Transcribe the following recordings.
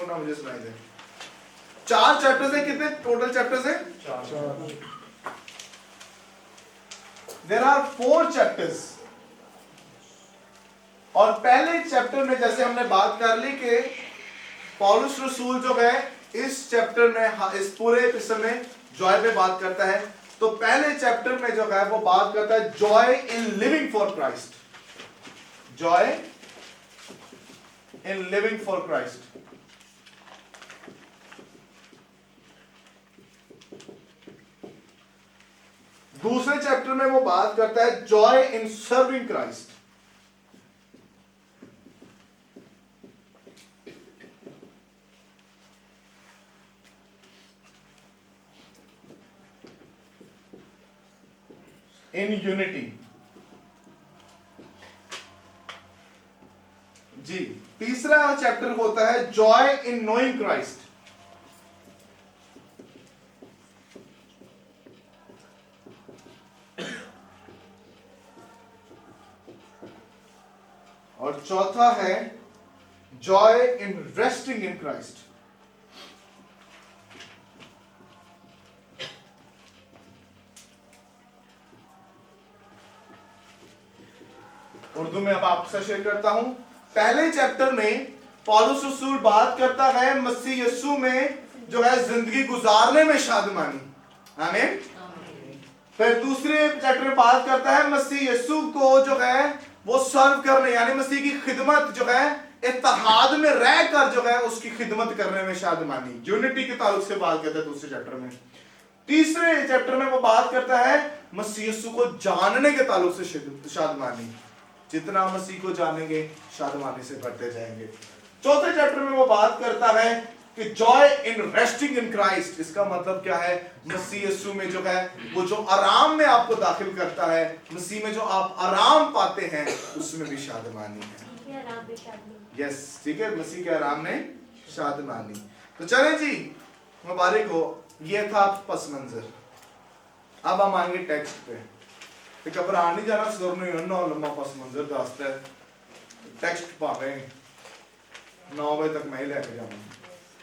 ना मुझे सुनाई दे। 4 चैप्टर्स है, कितने टोटल चैप्टर्स है? 4। There are 4 chapters. और पहले चैप्टर में जैसे हमने बात कर ली कि पौलुस रसूल जो है इस चैप्टर में, इस पूरे एपिसोड में जॉय पे बात करता है। तो पहले चैप्टर में जो है वो बात करता है joy in living for Christ, joy in living for Christ. दूसरे चैप्टर में वो बात करता है joy in serving Christ. In unity. जी, तीसरा चैप्टर होता है जॉय इन नोइंग क्राइस्ट। और चौथा है joy in resting in Christ. Urdu में अब आपसे शेयर करता हूं। पहले चैप्टर में पौलुस रसूल बात करता है मसीह यीशु में जो है जिंदगी गुजारने में शादमानी, आमीन। फिर दूसरे चैप्टर में बात करता है मसीह यीशु को जो है वो सर्व करने, यानी मसीह की खिदमत जो है इत्तेहाद में रहकर जो है उसकी खिदमत करने में शादमानी, यूनिटी के ताल्लुक से बात करता है दूसरे चैप्टर में। तीसरे चैप्टर में वो बात करता है मसीह यीशु को जानने के ताल्लुक से शादमानी, जितना मसीह को जानेंगे शादमानी से बढ़ते जाएंगे। चौथे चैप्टर में वो बात करता है कि joy in resting in Christ. इसका मतलब क्या है? मसीह यीशु में जो है वो जो आराम में आपको दाखिल करता है, मसीह में जो आप आराम पाते हैं उसमें भी शादमानी है। यस, ठीक है, मसीह के आराम में शादमानी। तो चलें जी, मुबारक हो। ये था पस मंजर। अब हम आएंगे टेक्स्ट पे। घबरा नहीं जाना, सुर नहीं ना लंबा पस मंजर दसता है। टेक्स्ट भावे 9 बजे तक मैं ही लेके जाऊंगा,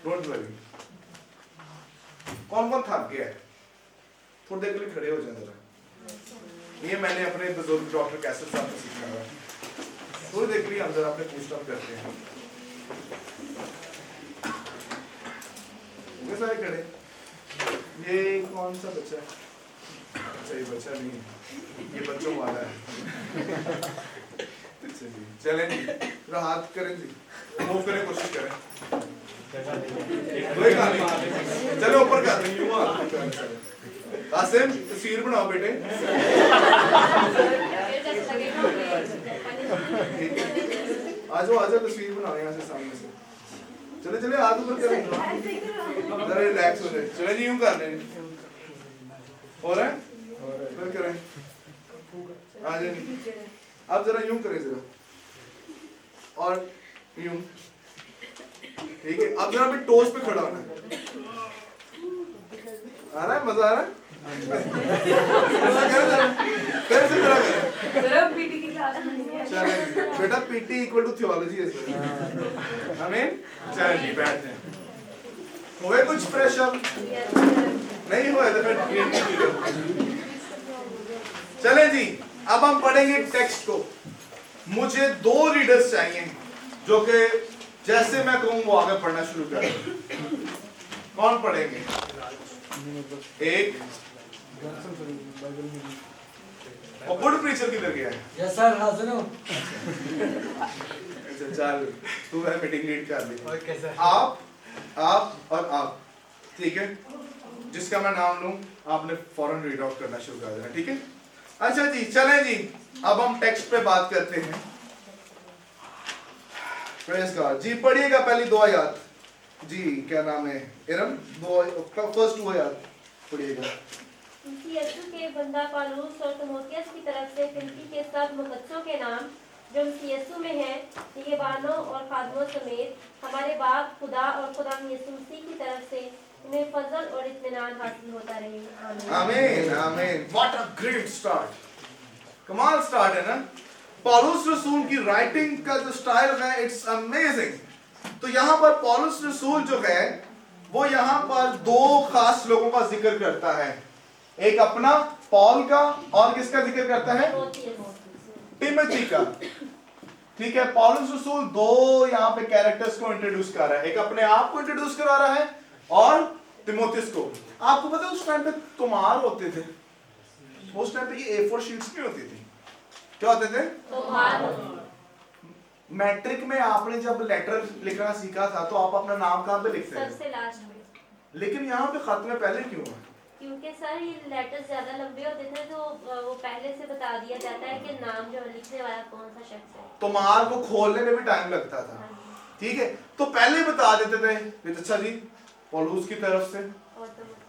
डोंट वरी। कौन कौन थक गया है? थोड़ी देर के लिए खड़े हो जाए जरा। ये मैंने अपने बुजुर्ग डॉक्टर कैसर साहब से सीखा है। थोड़ी देर के लिए हम जरा अपने पुश अप करते हैं। ये सारे खड़े। ये कौन सा बच्चा है? अच्छा, ये बच्चा नहीं, ये बच्चों वाला है। चलें जी, थोड़ा हाथ करें जी, मूव करें, कोशिश करें। चलो ऊपर कर दें, यूं हाथ करें। कासिम, तस्वीर बनाओ बेटे। आजो आजो, तस्वीर बनाओ यहाँ से सामने से। चले चले, हाथ ऊपर करें, जरा रिलैक्स हो जाए। चले जी, यूं कर लें। हो रहा है? फिर करें। आ जाए, अब जरा यूं करें जरा, और यूं, ठीक है। अब जरा अपने टोस पे खड़ा होना है। आ रहा है? मजा आ रहा है? फिर से जरा करें। पीटी की क्लास नहीं है। चलें बेटा, पीटी इक्वल टू थियोलॉजी है इसमें, आमीन। चलें जी, बैठ जाएं। हुए कुछ फ्रेश अप? नहीं हुए तो फिर चलें जी, अब हम पढ़ेंगे टेक्स्ट को। मुझे 2 रीडर्स चाहिए जो कि जैसे मैं कहूँ वो आगे पढ़ना शुरू करें। कौन पढ़ेंगे? एक और गुड प्रीचर किधर गया है? यस सर, हाजिर हूं। अच्छा चल, तू है मीटिंग लीड कर ली। Okay sir. आप और आप, ठीक है। जिसका मैं नाम लूं आपने फौरन रीड आउट करना शुरू कर देना, ठीक है। अच्छा जी, चलें जी, अब हम टेक्स्ट पे बात करते हैं। प्रेज गॉड जी, पढ़िएगा पहली 2 आयत जी। क्या नाम है? इरम, फर्स्ट 2 आयत पढ़िएगा। यीशु के बंदा पौलुस और तीमुथियुस की तरफ से फिलिप्पी के सब मुकद्दसों के नाम जो यीशु में हैं, निगहबानों और खादमों समेत हमारे बाप खुदा और खुदा यीशु मसीह की तरफ से इन्हें फजल और इत्मीनान हासिल होता रहे, आमीन। आमीन आमीन। व्हाट अ ग्रेट स्टार्ट, कमाल स्टार्ट है ना। पौलुस रसूल की राइटिंग का जो स्टाइल है, इट्स अमेजिंग। तो यहां पर पौलुस रसूल जो है वो यहां पर दो खास लोगों का जिक्र करता है, एक अपना पॉल का और किसका जिक्र करता है, टिमोथी का। ठीक है, पौलुस रसूल दो यहां पे कैरेक्टर्स को इंट्रोड्यूस कर रहा है, एक अपने आप को इंट्रोड्यूस करा रहा है और तिमोथियस को। आपको पता है उस टाइम पे तुम्हार होते थे, उस टाइम पे ये A4 शीट्स नहीं होती थी, क्या होते थे, तुम्हार। मैट्रिक में आपने जब लेटर लिखना सीखा था तो आप अपना नाम कहां पे लिखते थे, सबसे लास्ट में। लेकिन यहाँ पे खत में पहले क्यों है, क्योंकि सर ये लेटर्स ज्यादा लंबे होते थे तो वो पहले से बता दिया जाता है कि नाम जो लिखने वाला कौन सा शख्स है। तुम्हार को खोलने में भी टाइम लगता था, ठीक है, तो पहले ही बता देते थे कि अच्छा जी पौलुस की तरफ से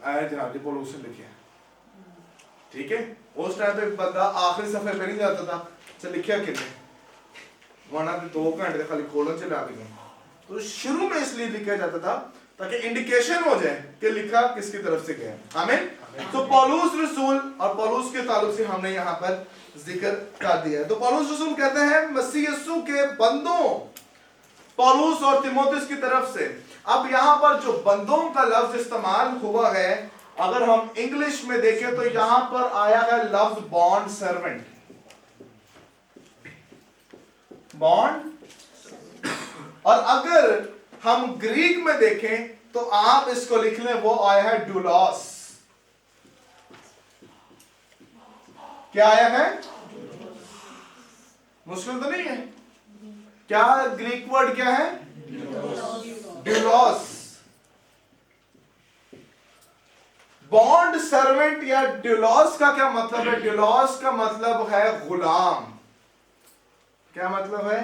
आए जनाब जी पौलुस से लिखे, ठीक है। उस टाइम पे बंदा आखिरी सफे पे नहीं जाता था, चल लिखिया कितने वरना 2 घंटे खाली खोलन चला के, तो शुरू में इसलिए लिखा जाता था ताकि इंडिकेशन हो जाए कि लिखा किसकी तरफ से गया। आमीन। तो पौलुस रसूल और पौलुस के ताल्लुक से हमने यहाँ पर जिक्र कर दिया है। तो पौलुस रसूल कहते हैं मसीह यीशु के बंदों पौलुस और तिमोथियस की तरफ से। अब यहाँ पर जो बंदों का लफ्ज इस्तेमाल हुआ है, अगर हम इंग्लिश में देखें तो यहाँ पर आया है लफ्ज बॉन्ड सर्वेंट, बॉन्ड। और अगर हम ग्रीक में देखें तो आप इसको लिख लें, वो आया है डूलॉस। क्या आया है, मुश्किल तो नहीं है, क्या ग्रीक वर्ड क्या है, डूलॉस। बॉन्ड सर्वेंट या डूलॉस का क्या मतलब है, डूलॉस का मतलब है गुलाम। क्या मतलब है,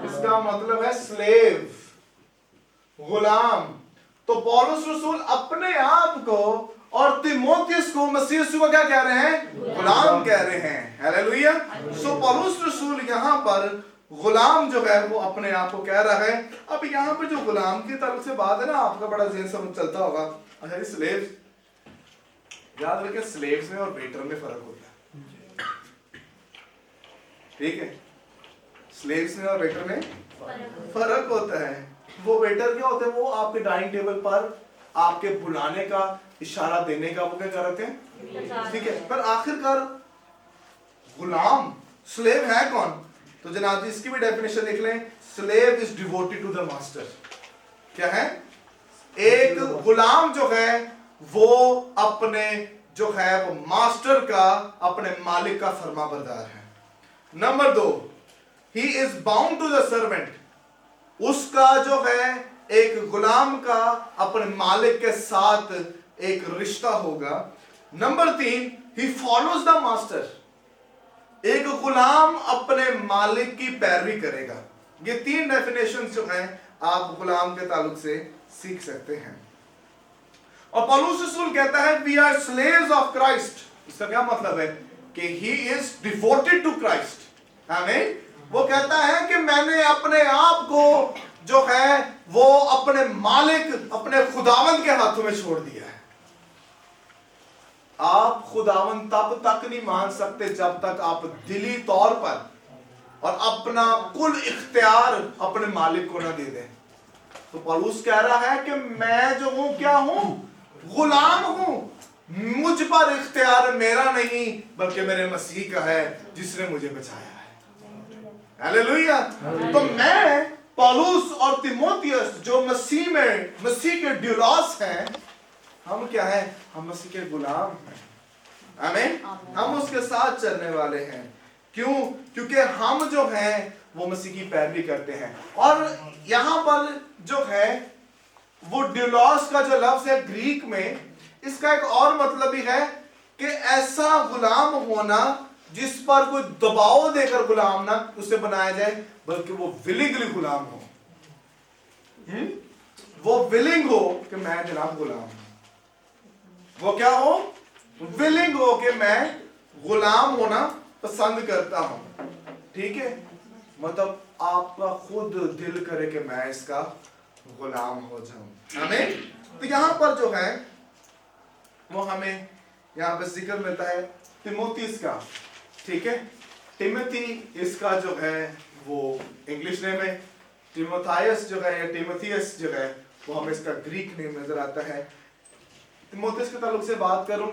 इसका मतलब है स्लेव, गुलाम। तो पौलुस रसूल अपने आप को और तिमोथियस को मसीह यीशु को क्या कह रहे हैं, गुलाम कह रहे हैं। हालेलुया। सो पौलुस रसूल यहाँ पर गुलाम जो है वो अपने आप को कह रहा है। अब यहाँ पर जो गुलाम की तरफ से बात है ना, आपका बड़ा ज़हन समझ चलता होगा, अच्छा ये स्लेव्स, याद रखें स्लेव्स में और वेटर में फर्क होता है, ठीक है, स्लेव्स में और वेटर में फर्क होता है। वो वेटर क्या होते हैं, वो आपके डाइनिंग टेबल पर आपके बुलाने का इशारा देने का वो क्या करते हैं, ठीक है। पर आखिरकार गुलाम स्लेव है कौन, तो जनाब जी इसकी भी डेफिनेशन लिख लें, slave is devoted to the master. क्या है, एक गुलाम जो है वो अपने जो है वो मास्टर का, अपने मालिक का फरमाबरदार है। Number 2, he is bound to the servant, उसका जो है एक गुलाम का अपने मालिक के साथ एक रिश्ता होगा। Number 3, he follows the master, एक गुलाम अपने मालिक की पैरवी करेगा। ये 3 डेफिनेशन जो हैं आप गुलाम के ताल्लुक से सीख सकते हैं। और पौलुस रसूल कहता है we are slaves of Christ. इसका क्या मतलब है कि he is devoted to Christ. आमीन। वो कहता है कि मैंने अपने आप को जो है वो अपने मालिक, अपने खुदावंद के हाथों में छोड़ दिया है। आप खुदावंद तब तक नहीं मान सकते जब तक आप दिली तौर पर और अपना कुल इख्तियार अपने मालिक को ना दे दें। तो पौलुस कह रहा है कि मैं जो हूं क्या हूं, गुलाम हूं, मुझ पर इख्तियार मेरा नहीं बल्कि मेरे मसीह का है जिसने मुझे बचाया है। हालेलुया। तो मैं पौलुस और तिमोथियस जो मसीह में, मसीह के ड्यूलॉस हैं, हम क्या हैं, हम मसीह के गुलाम हैं। आमीन। हम उसके साथ चलने वाले हैं। क्यों? क्योंकि हम जो हैं वो मसीह की पैरवी करते हैं। और यहां पर जो है वो ड्यूलॉस का जो लफ्ज है ग्रीक में, इसका एक और मतलब भी है कि ऐसा गुलाम होना जिस पर कोई दबाव देकर गुलाम ना उसे बनाया जाए, बल्कि वो विलिंगली गुलाम हो। वो विलिंग हो कि मैं जनाब गुलाम हूं। वो क्या हो, विलिंग हो कि मैं गुलाम होना पसंद करता हूं। ठीक है, मतलब आपका खुद दिल करे कि मैं इसका गुलाम हो जाऊं। आमीन। तो यहां पर जो है वो हमें यहां पर जिक्र मिलता है तिमोथियस का। ठीक है, टिमोथी इसका जो है वो इंग्लिश नेम है, टिमोथायस जो है या टिमोथियस जो है वो हमें इसका ग्रीक नेम नजर आता है। तिमोथियस के ताल्लुक से बात करूं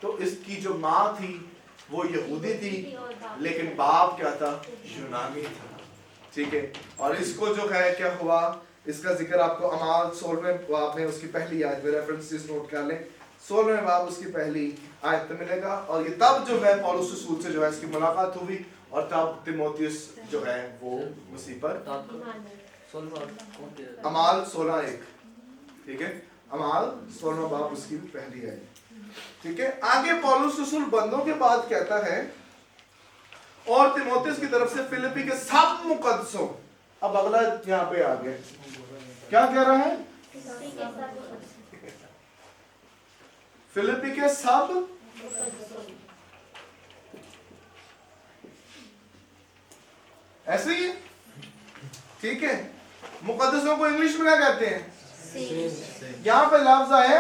तो इसकी जो माँ थी वो यहूदी थी, लेकिन बाप क्या था? यूनानी था। ठीक है, और इसको जो है क्या हुआ, इसका जिक्र आपको अमाल 16वें बाब में उसकी पहली आयत में रेफरेंसेस नोट कर लें। 16वें बाब उसकी पहली आयत में मिलेगा। और ये तब जो है पौलुस रसूल से जो है इसकी मुलाकात हुई और तब तिमोथियस जो है वो मसीह पर अमाल 16:1। ठीक है, अमाल 16वां बाब उसकी पहली है। ठीक है, आगे पौलुस रसूल बंदों के बाद कहता है और तिमोथियस की तरफ से फिलिप्पी के सब मुकद्दसों। अब अगला यहाँ पे आ गया, क्या कह रहा है? फिलिप्पी के सब ऐसे ही। ठीक है, मुकद्दसों को इंग्लिश में क्या कहते हैं? यहां पे लफ्ज आए,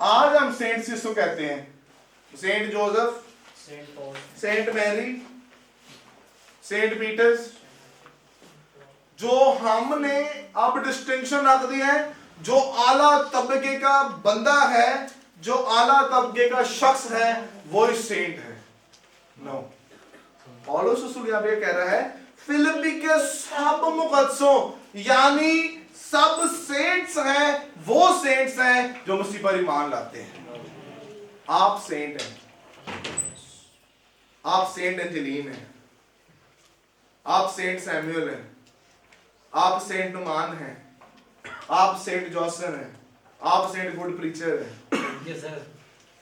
आज हम सेंट जिसको कहते हैं, saint Joseph, saint Mary, saint Peter's, जो हमने अब डिस्टिंक्शन रख दी है, जो आला तबके का बंदा है, जो आला तबके का शख्स है, वो ही सेंट है। नो, पौलुस रसूल यहां पे कह रहा है फिलिप्पी के सब मुकद्दसों, यानी सब सेंट्स हैं, वो सेंट्स हैं जो मसीह पर ईमान लाते हैं। आप सेंट हैं, आप सेंट एंजेलीन हैं, आप सेंट सैमुअल हैं, आप सेंट नुमान हैं, आप सेंट जॉसन हैं, आप सेंट गुड प्रीचर हैं।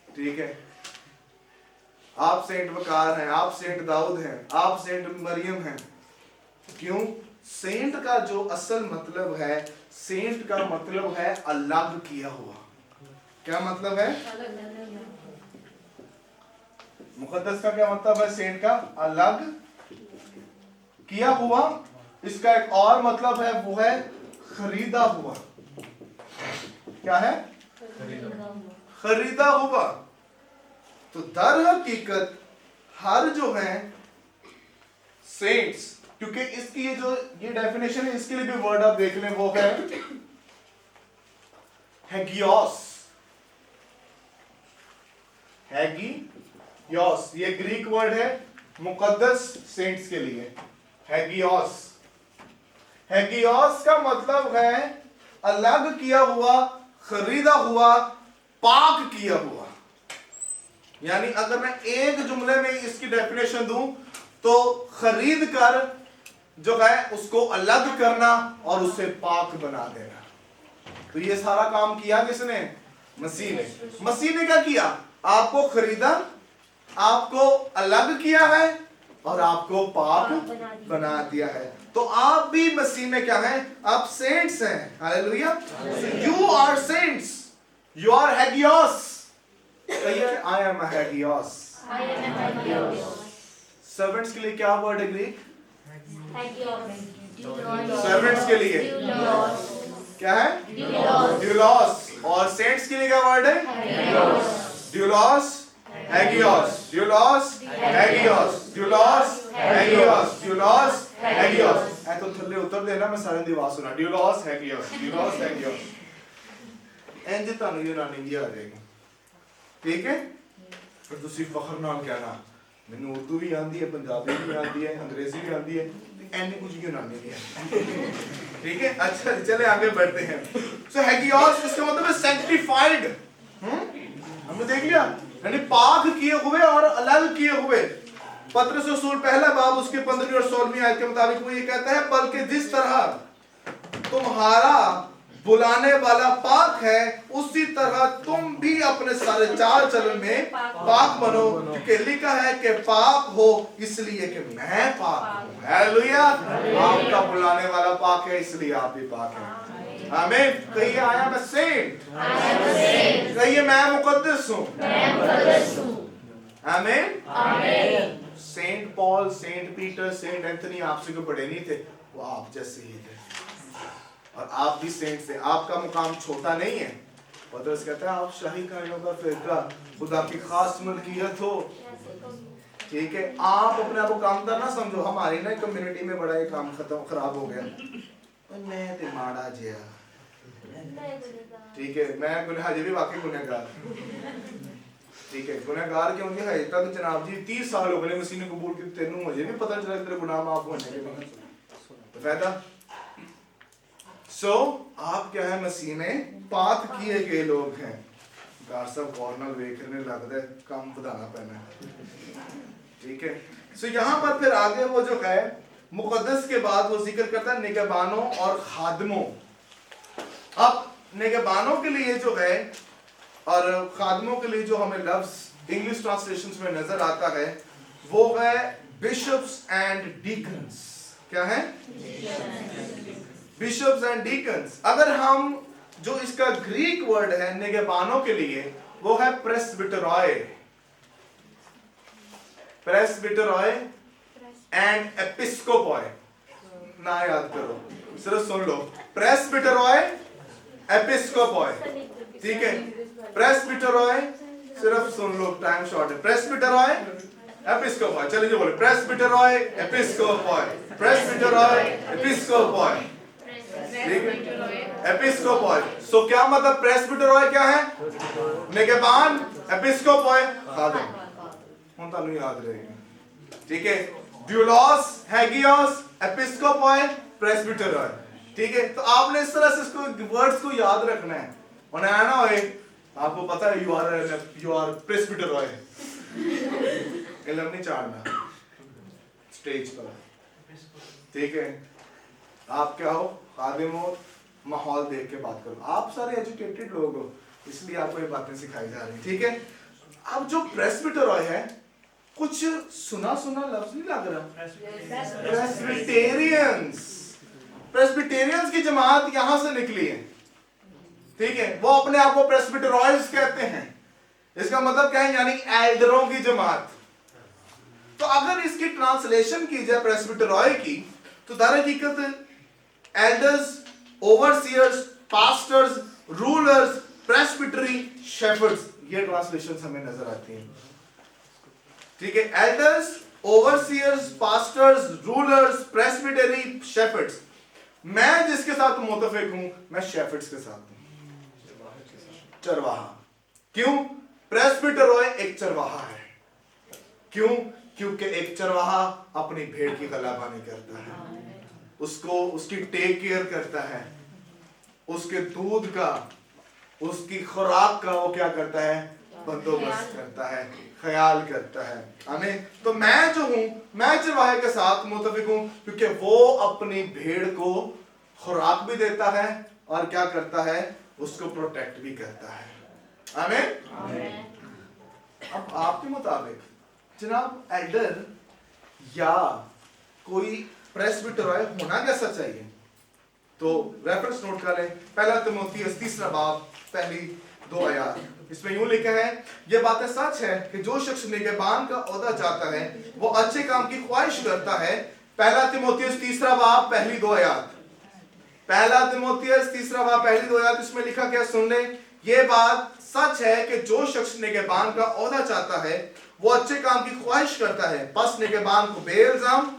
ठीक है, आप सेंट वकार हैं, आप सेंट दाऊद हैं, आप सेंट मरियम हैं। क्यों? सेंट का जो असल मतलब है, सेंट का मतलब है अलग किया हुआ। क्या मतलब है? मुकद्दस का क्या मतलब है? सेंट का अलग किया हुआ। इसका एक और मतलब है, वो है खरीदा हुआ। क्या है? खरीदा हुआ। तो दर हकीकत हर जो है सेंट्स, क्योंकि इसकी ये डेफिनेशन है, इसके लिए भी वर्ड आप देख लें, वो है हैगियोस। हैगियोस ये ग्रीक वर्ड है मुकद्दस सेंट्स के लिए। हैगियोस, हैगियोस का मतलब है अलग किया हुआ, खरीदा हुआ, पाक किया हुआ। यानी अगर मैं एक जुमले में इसकी डेफिनेशन दूं तो खरीद कर जो है उसको अलग करना और उससे पाक बना देना। तो ये सारा काम किया किसने? मसीह ने। मसीह ने क्या किया? आपको खरीदा, आपको अलग किया है और आपको पाक बना दिया है। तो आप भी मसीह में क्या हैं? आप सेंट्स हैं। Hallelujah. You are saints, you are हैगियोस। कहिए आई एम अ हैगियोस। सर्वेंट्स के लिए क्या वर्ड है ग्रीक? सर्वेंट्स के लिए क्या है? ड्यूलॉस। और सेंट्स के लिए क्या वर्ड है? ड्यूलॉस, हैगियोस, ड्यूलॉस, हैगियोस, ड्यूलॉस, हैगियोस, ड्यूलॉस, हैगियोस। ऐ तो थल्ले उतर देना, मैं सारे दी आवाज सुना। ड्यूलॉस, हैगियोस, ड्यूलॉस, हैगियोस। इंज तानु यूनानी जी आ जाएगी। ठीक है, फिर तुसी फखर नाल कहना मैनू उर्दू भी आती है, पंजाबी भी आती है, अंग्रेजी भी आती है, एनी कुछ यूनानी भी है। ठीक है, अच्छा चले आगे बढ़ते हैं। सो हैगियोस इसका मतलब है सैंक्टिफाइड। हमने देख लिया, यानी पाक किए हुए और अलग किए हुए। पत्रस रसूल पहला बाब उसके 15वीं और 16वीं आयत के मुताबिक वो ये कहता है, बल्कि जिस तरह तुम्हारा बुलाने वाला पाक है, उसी तरह तुम भी अपने सारे चाल चलन में पाक बनो, क्योंकि लिखा है कि पाक हो इसलिए कि मैं पाक हूं। हालेलुया। आपका बुलाने वाला पाक है, इसलिए आप भी पाक हैं। आमीन। कहिए आई एम अ सेंट। कहिए मैं मुकद्दस हूं। आमीन। Saint Paul, saint Peter, saint Anthony आपसे कोई बड़े नहीं थे, वो आप जैसे ही थे और आप भी सेंट्स हैं। आपका मुकाम छोटा नहीं है। पतरस कहता है आप शाही कायरों का फिरका, खुदा की खास मलकियत हो। ठीक है, आप अपने आप को काम करना समझो। हमारी ना कम्युनिटी में बड़ा ये काम खत्म खराब हो गया, मैं ते माड़ा जिया, ठीक है, मैं हजे भी वाकई गुनहगार, ठीक है, गुनहगार क्यों नहीं है तक जनाब जी 30 साल हो गए मसीह ने कबूल की, तेनू मुझे भी पता चला तेरे गुनाह माफ होने के बाद तो फायदा। सो आप क्या है मसीह में पात किए गए लोग हैं। गार साहब कॉर्नर देखने लगता है काम बढ़ाना पैना है, ठीक है। सो यहाँ पर फिर आगे वो जो है मुकद्दस के बाद वो जिक्र करता है निगहबानों और खादमों। अब निगहबानों के लिए जो है और खादमों के लिए जो हमें लफ्ज इंग्लिश ट्रांसलेशंस में नजर आता है वो है बिशप्स एंड डीकन्स। क्या है? Bishops and deacons. अगर हम जो इसका ग्रीक वर्ड है निगहबानों के लिए वो है प्रेस्बिटरॉय, प्रेस्बिटरॉय एंड एपिस्कोपॉय। ना याद करो, सिर्फ सुन लो, प्रेस्बिटरॉय एपिस्कोपॉय, ठीक है। प्रेस्बिटरॉय सिर्फ सुन लो, टाइम शॉर्ट है। प्रेस्बिटरॉय एपिस्कोपॉय, चलिए जो बोले प्रेस्बिटरॉय एपिस्कोपॉय, प्रेस्बिटरॉय एपिस्कोपॉय, ठीक है, एपिस्कोपॉय। सो क्या मतलब प्रेस्बिटरॉय क्या है? निगहबान, एपिस्कोपॉय खादिम। हम तानू याद रहेगा, ठीक है। ड्यूलोस, हैगियोस, एपिस्कोपॉय, प्रेस्बिटरॉय, ठीक है। तो आपने इस तरह से इसको वर्ड्स को याद रखना है और ना होए आपको पता है यू आर प्रेस्बिटरॉय, इलम नहीं चाड़ना स्टेज पर, ठीक है। आप क्या हो? खादिम हो, माहौल देख के बात करो। आप सारे एजुकेटेड लोग हो इसलिए आपको ये बातें सिखाई जा रही, ठीक है। अब जो प्रेस्बिटरॉय है कुछ सुना सुना लफ्ज नहीं लग रहा? प्रेस्बिटेरियंस, प्रेस्बिटेरियंस की जमात यहां से निकली है, ठीक है। वो अपने आप को प्रेस्बिटरॉयज कहते हैं। इसका मतलब क्या है? यानी एल्डरों की जमात। तो अगर इसकी ट्रांसलेशन की जाए प्रेस्बिटरॉय की तो दर हकीकत elders, overseers, pastors, rulers, presbytery, shepherds, ये ट्रांसलेशन हमें नजर आती हैं, ठीक है। Elders, overseers, pastors, rulers, presbytery, shepherds. मैं जिसके साथ मुतफिक हूं मैं शेफर्ड्स के साथ हूं, चरवाहा। क्यों? प्रेस्बिटरॉय एक चरवाहा है। क्यों? क्योंकि एक चरवाहा अपनी भेड़ की गलाबानी करता है, उसको उसकी टेक केयर करता है, उसके दूध का, उसकी खुराक का वो क्या करता है? बंदोबस्त करता है, ख्याल करता है। आमीन। तो मैं जो हूं मैं चरवाहे के साथ मुतफिक हूं क्योंकि वो अपनी भेड़ को खुराक भी देता है और क्या करता है? उसको प्रोटेक्ट भी करता है। आमीन। अब आपके मुताबिक जनाब एल्डर या कोई प्रेस्बिटरॉय होना कैसा चाहिए? तो रेफरेंस नोट करें, पहला तिमोथेयुस 3 बाब पहली 2 आयत। इसमें यूं लिखा है, ये बातें सच है कि जो शख्स निगहबान का ओहदा चाहता है वो अच्छे काम की ख्वाहिश करता है। पहला तिमोथेयुस 3 बाब पहली 2 आयत। पहला तिमोथेयुस 3 बाब पहली 2 आयत, इसमें लिखा क्या? सुन ले, ये बात सच है कि जो शख्स निगहबान का ओहदा चाहता है वो अच्छे काम की ख्वाहिश करता है। बस निगहबान को बेइल्जाम,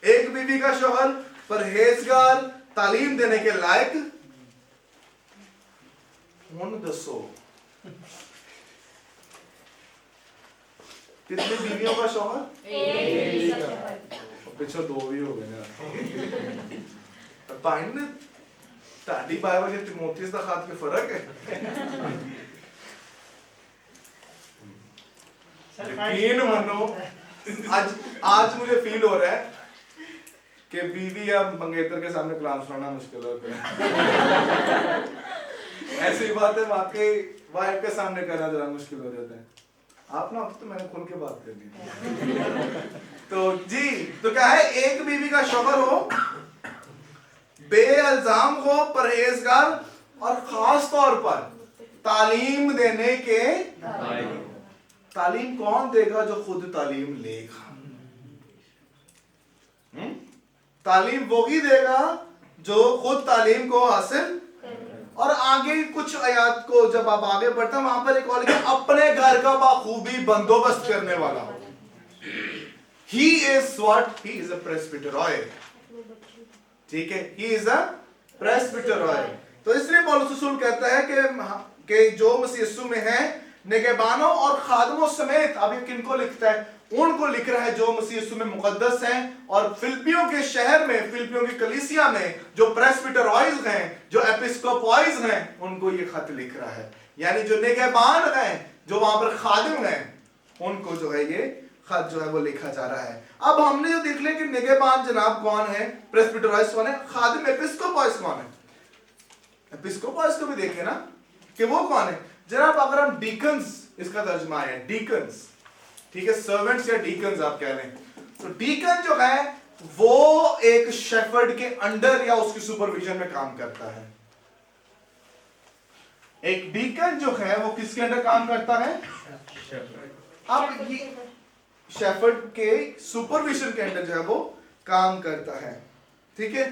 एक बीवी का शौहर, परहेजगार, तालीम देने के लायक। हुन दसो कितनी बीवियों का शौहर? पिछले 2 भी हो गए ना। पाइन ताड़ी बाइबल के तिमोथेयुस का खात में फर्क है। यकीन मानो आज मुझे फील हो रहा है कि बीवी या मंगेतर के सामने कलाम सुनाना मुश्किल होता है। ऐसी बातें वाकई वाइफ के सामने करना जरा मुश्किल हो जाता है। आप ना तो मैंने खुल के बात करनी थी। तो जी, तो क्या है? एक बीवी का शौहर हो, बेइल्जाम हो, परहेजगार और खास तौर पर तालीम देने के। तालीम कौन देगा? जो खुद तालीम लेगा। तालीम वो ही देगा जो खुद तालीम को हासिल। और आगे कुछ आयत को जब आप आगे बढ़ते हैं वहां पर एक और लिखा, अपने घर का बाखूबी बंदोबस्त करने वाला हो। He is what, he is a presbyteroi, ठीक है, ही इज अ प्रेस्बिटेरॉय। तो इसलिए पौलुस रसूल कहता है कि जो मसीह यीशु में है, निगहबानों और खादमों समेत, अब ये किनको लिखता है, उनको लिख रहा है जो मसीह यीशु में मुकद्दस हैं, और फिलिपियों के शहर में, फिलिपियों की कलीसिया में जो प्रेस्बिटेरॉयज हैं, जो एपिस्कोपॉयज हैं, उनको ये खत लिख रहा है। यानी जो निगहबान हैं, जो वहां पर खादिम हैं, उनको जो है ये खत जो है वो लिखा जा रहा है। अब हमने जो देख लिया कि निगहबान जनाब कौन है, प्रेस्बिटेरॉयज कौन है, खादिम एपिस्कोपॉयज कौन है। एपिस्कोपॉयज को भी देखे ना कि वो कौन है जनाब। अगर हम डीकन्स, इसका तर्जुमा है डीकन्स, ठीक है, सर्वेंट्स या डीकन्स आप कह लें, तो डीकन जो है वो एक शेफर्ड के अंडर या उसकी सुपरविजन में काम करता है। एक डीकन जो है वो किसके अंडर काम करता है, अब ये शेफर्ड के सुपरविजन के अंडर जो है वो काम करता है, ठीक है।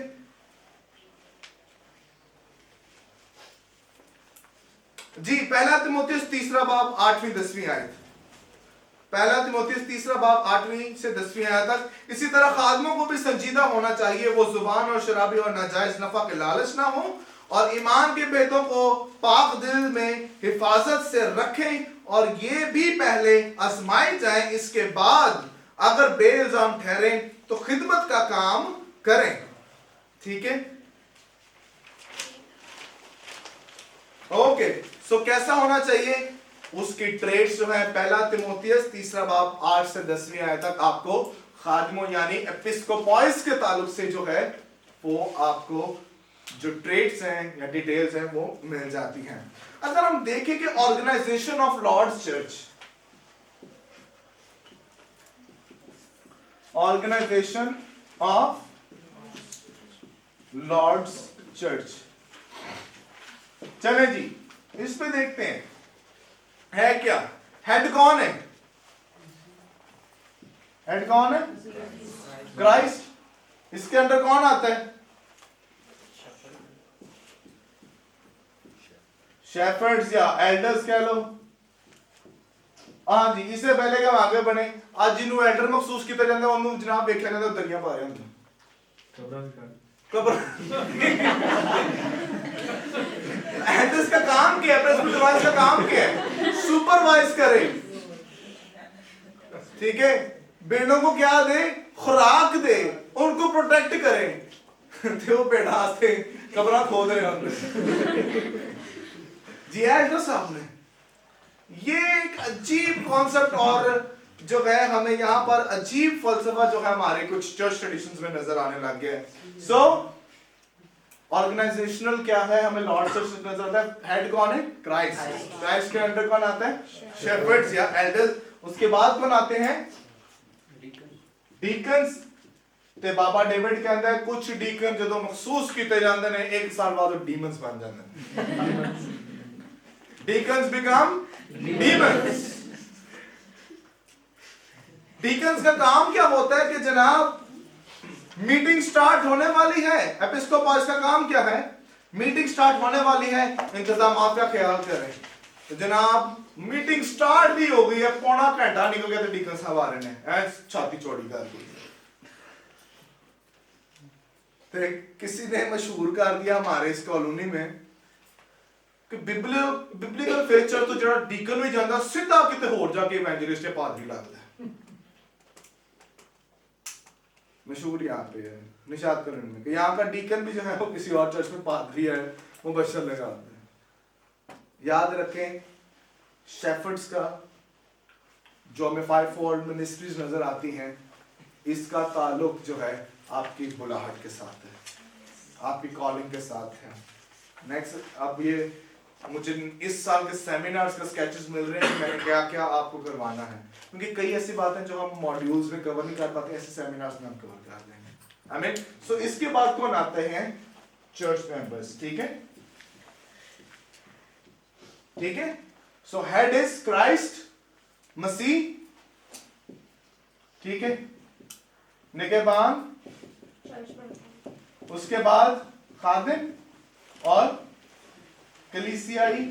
जी, पहला तिमोथियुस 3 बाब 8वीं 10वीं आयत, पहला तिमोथियुस 3 बाब 8वीं से 10वीं आयत तक। इसी तरह खादमों को भी संजीदा होना चाहिए, वो जुबान और शराबी और नाजायज नफा के लालच ना हो, और ईमान के भेदों को पाक दिल में हिफाजत से रखें, और ये भी पहले आजमाए जाएं, इसके बाद अगर बेइल्जाम ठहरे तो खिदमत का काम करें, ठीक है। ओके, सो कैसा होना चाहिए, उसकी ट्रेड्स जो है, पहला तिमोथियुस 3 बाब 8 से 10वीं आयत तक आपको खादिमों यानी एपिस्कोपॉयज के ताल्लुक से जो है वो आपको जो ट्रेड्स हैं या डिटेल्स हैं वो मिल जाती हैं। अगर हम देखें कि organisation of Lord's church, organisation of Lord's church, चले जी इस पे देखते हैं है क्या। हेड कौन है, हेड कौन है, क्राइस्ट। इसके अंदर कौन आता है, शेफर्ड्स या एल्डर्स कह लो। हाँ जी, इससे पहले कि हम आगे बढ़े, आज जिन्हों एल्डर महसूस किया जाता है उन्होंने जनाब देखा जाता है दरिया पा रहे हैं एल्डर्स का काम क्या है, प्रेस्बिटेरॉयज का काम क्या है, सुपरवाइज करे, ठीक है, बेड़ों को क्या दे, खुराक दे, उनको प्रोटेक्ट करे। थे वो बेड़ा थे कब्र खोद रहे हैं जी एल्डर साहब ने। ये एक अजीब कॉन्सेप्ट और जो है हमें यहाँ पर अजीब फलसफा जो है हमारे कुछ चर्च ट्रेडिशंस में नजर आने लग गया है। सो ऑर्गेनाइजेशनल क्या है, हमें लॉर्ड चर्च नजर आता है, हेड कौन है, क्राइस्ट। क्राइस्ट के अंडर कौन आता है, शेफर्ड्स या एल्डर्स। उसके बाद कौन आते हैं, डीकन्स। ते बाबा डेविड कहता है कुछ डीकन जो महसूस किए जाते हैं, एक साल बाद वो डीमंस बन जाते हैं। Deacons become demons. डीकन्स का काम क्या होता है कि जनाब मीटिंग स्टार्ट होने वाली है, एपिस्कोपॉस का काम क्या है, मीटिंग स्टार्ट होने वाली है, इंतजामात का ख्याल करें। तो जनाब मीटिंग स्टार्ट भी हो गई है, पौना घंटा निकल गया तो डीकन साहब आ रहे हैं छाती चौड़ी कर दी। तो किसी ने मशहूर कर दिया हमारे इस कॉलोनी में कि बिब्लिकल फेथ चर्च तो जरा डीकन भी जाता सीधा किते होर जाके इवेंजलिस्ट या पादरी लगता है। मशहूर यहाँ पे है निशात करण में कि यहाँ का डीकन भी जो है वो किसी और चर्च में पादरी है, वो बशर लगाते हैं। याद रखें शेफर्ड्स का जो हमें 5-fold मिनिस्ट्रीज नजर आती हैं, इसका ताल्लुक जो है आपकी बुलाहट के साथ है, आपकी कॉलिंग के साथ है। नेक्स्ट, अब ये मुझे इस साल के सेमिनार्स का स्केचेस मिल रहे हैं कि मैंने क्या क्या आपको करवाना है, क्योंकि कई ऐसी बातें जो हम मॉड्यूल्स में कवर नहीं कर पाते, ऐसे सेमिनार्स में हम कवर कर लेंगे। आमीन। सो इसके बाद कौन आते हैं, चर्च मेंबर्स, ठीक है, ठीक है। सो हेड इज क्राइस्ट, मसीह, ठीक है, निगहबान, उसके बाद खादिम और कलीसियाई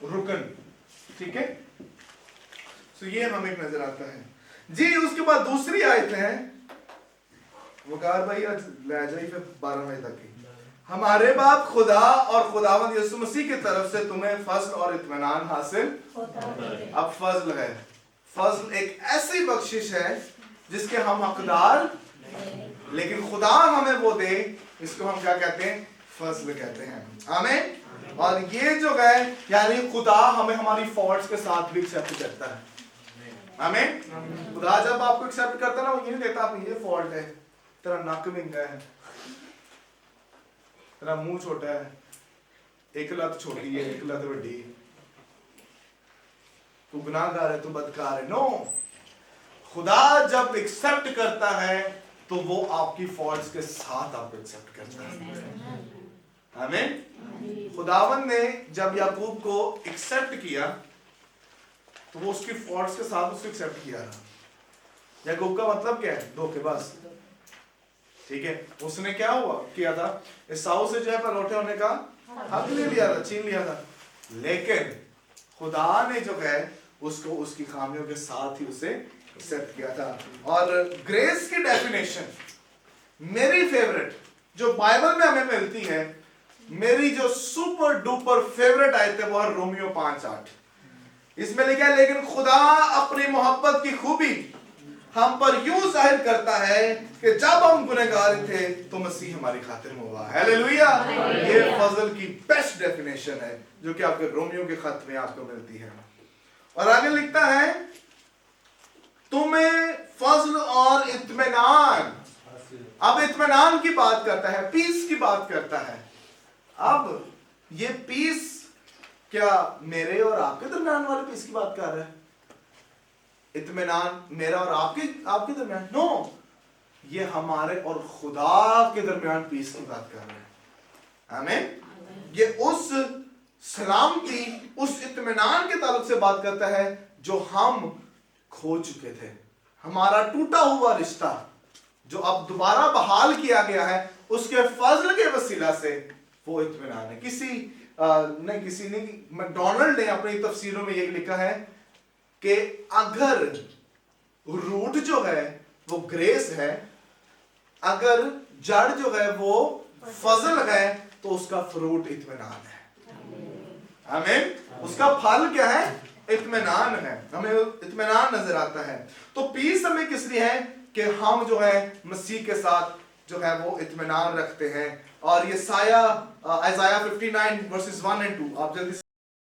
रुकन, ठीक है। सो ये हमें नजर आता है। जी उसके बाद दूसरी आयत है, वकार भाई आज ले जाइए फिर 12 बजे तक की। हमारे बाप खुदा और खुदावंद यीशु मसीह की तरफ से तुम्हें फजल और इत्मीनान हासिल होता है। अब फजल है, फजल एक ऐसी बख्शिश है जिसके हम हकदार, लेकिन खुदा हमें वो दे, इसको हम क्या कहते हैं? फजल कहते हैं। आमीन। और ये जो है यानी खुदा हमें हमारी फॉल्ट्स के साथ भी एक्सेप्ट करता है। आमीन। खुदा जब आपको एक्सेप्ट करता है ना, वो ये नहीं देता आप ये फॉल्ट है, तेरा नाक विंगा है, तेरा मुंह छोटा है, एक लत छोटी है, एक लत बड़ी है, तू गुनाहगार है, तू बदकार है। नो, खुदा जब एक्सेप्ट करता है तो वो आपकी फॉल्ट्स के साथ आपको एक्सेप्ट करता है। आमीन। खुदावन ने जब याकूब को एक्सेप्ट किया तो वो उसकी फॉल्ट्स के साथ उसको एक्सेप्ट किया था। याकूब का मतलब क्या है? धोखेबाज। ठीक है, उसने क्या हुआ किया था? एसाऊ से जो है परोठे होने का हक ले लिया था, छीन लिया था, लेकिन खुदा ने जो है उसको उसकी खामियों के साथ ही उसे एक्सेप्ट किया था। और ग्रेस की डेफिनेशन मेरी फेवरेट जो बाइबल में हमें मिलती है, मेरी जो सुपर डुपर फेवरेट आयत है वो है रोमियो 5:8। इसमें लिखा है, लेकिन खुदा अपनी मोहब्बत की खूबी हम पर यूं जाहिर करता है कि जब हम गुनहगार थे तो मसीह हमारी खातिर हुआ। हालेलुया। ये फजल की बेस्ट डेफिनेशन है जो कि आपके रोमियो के खत में आपको मिलती है। और आगे लिखता है, तुम्हें फजल और इत्मीनान। अब इत्मीनान की बात करता है, पीस की बात करता है। अब ये पीस क्या मेरे और आपके दरमियान वाले पीस की बात कर रहा है? इत्मीनान मेरा और आपके दरमियान? नो, ये हमारे और खुदा के दरमियान पीस की बात कर रहा है। आमीन। ये उस सलामती, उस इत्मीनान के ताल्लुक से बात करता है जो हम खो चुके थे। हमारा टूटा हुआ रिश्ता जो अब दोबारा बहाल किया गया है, उसके फजल के वसीला से वो इत्मीनान है। किसी ने मैकडोनल्ड ने अपनी तफसीरों में ये लिखा है कि अगर रूट जो है वो ग्रेस है, अगर जड़ जो है वो फजल है, तो उसका फ्रूट इत्मीनान है। आमीन। उसका फल क्या है? इत्मीनान है। हमें इत्मीनान नजर आता है। तो पीस हमें किस लिए है? कि हम जो है मसीह के साथ जो है वो इत्मीनान रखते हैं। और ये आइज़ाया 59 वर्सेस 1 और 2 आप जल्दी